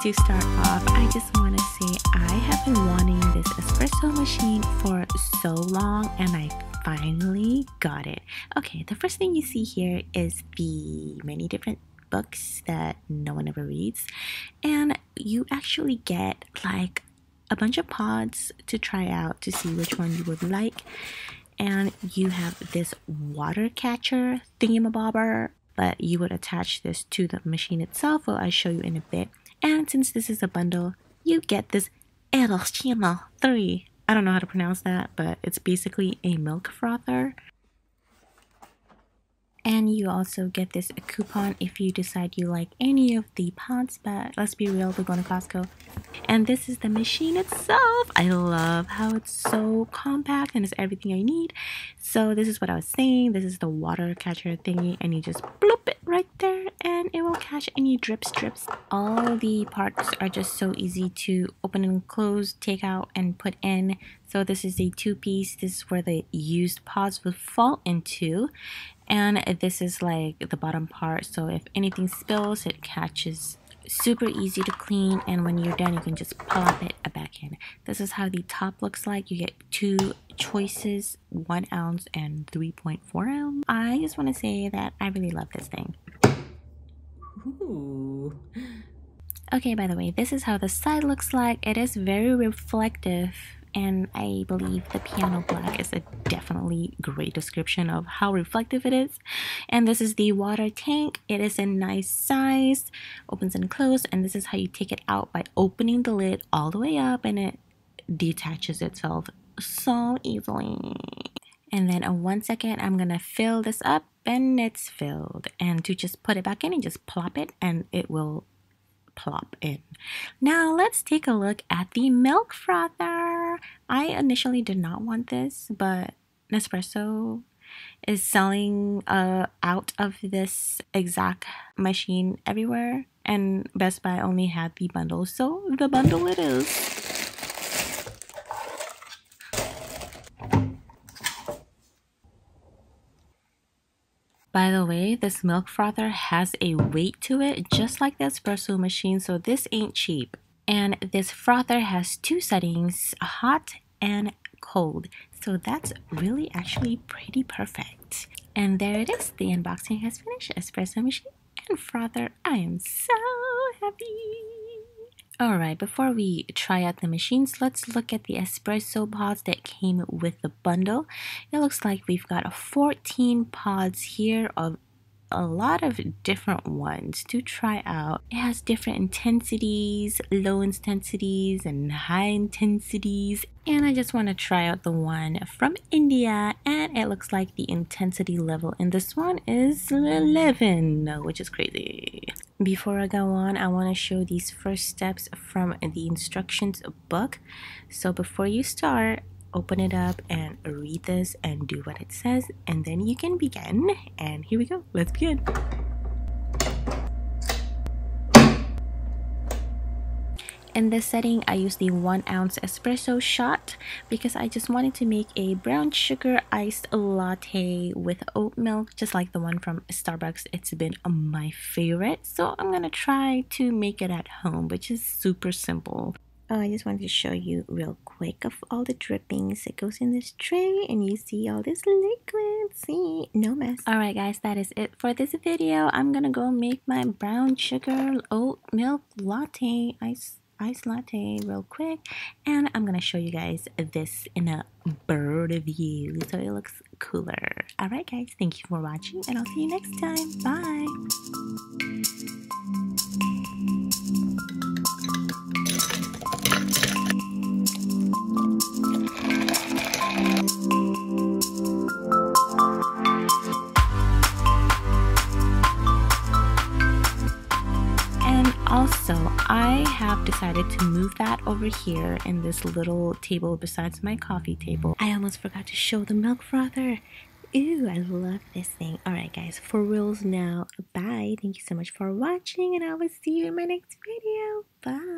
to start off, I just want to say I have been wanting this espresso machine for so long and I finally got it. Okay, the first thing you see here is the many different books that no one ever reads, and you actually get like a bunch of pods to try out to see which one you would like. And you have this water catcher thingamabobber, but you would attach this to the machine itself. Well, I'll show you in a bit. And since this is a bundle, you get this Aeroccino 3. I don't know how to pronounce that, but it's basically a milk frother. And you also get this coupon if you decide you like any of the pods, but let's be real, we're going to Costco. And this is the machine itself. I love how it's so compact and it's everything I need. So this is what I was saying. This is the water catcher thingy, and you just bloop it right there and it will catch any drips. All the parts are just so easy to open and close, take out and put in. So this is a 2-piece. This is where the used pods would fall into. And this is like the bottom part, so if anything spills, it catches. Super easy to clean, and when you're done you can just plop it back in. This is how the top looks like. You get 2 choices, 1 ounce and 3.4 ounce. I just want to say that I really love this thing. Ooh. Okay, by the way, this is how the side looks like. It is very reflective, and I believe the piano black is a definitely great description of how reflective it is. And this is the water tank. It is a nice size, opens and closes, and this is how you take it out by opening the lid all the way up, and it detaches itself so easily. And then in 1 second, I'm gonna fill this up, and it's filled. And to just put it back in and just plop it, and it will plop in. Now let's take a look at the milk frother. I initially did not want this, but NESPRESSO is selling out of this exact machine everywhere, and Best Buy only had the bundle, so the bundle it is. By the way, this milk frother has a weight to it, just like the espresso machine, so this ain't cheap. And this frother has 2 settings, hot and cold. So that's really actually pretty perfect. And there it is. The unboxing has finished. Espresso machine and frother. I am so happy. Alright, before we try out the machines, let's look at the espresso pods that came with the bundle. It looks like we've got 14 pods here of a lot of different ones to try out. It has different intensities, low intensities and high intensities, and I just want to try out the one from India, and it looks like the intensity level in this one is 11, which is crazy. Before I go on, I want to show these first steps from the instructions book. So before you start, open it up and read this and do what it says, and then you can begin. And here we go, let's begin. In this setting, I used the 1 ounce espresso shot because I just wanted to make a brown sugar iced latte with oat milk, just like the one from Starbucks. It's been my favorite, so I'm gonna try to make it at home, which is super simple. I just wanted to show you real quick of all the drippings that goes in this tray, and you see all this liquid. See, no mess. Alright guys, that is it for this video. I'm gonna go make my brown sugar oat milk latte, iced latte real quick, and I'm gonna show you guys this in a bird view so it looks cooler. Alright guys, thank you for watching, and I'll see you next time. Bye. Also, I have decided to move that over here in this little table besides my coffee table. I almost forgot to show the milk frother. Ooh, I love this thing. Alright guys, for reals now, bye. Thank you so much for watching, and I will see you in my next video. Bye.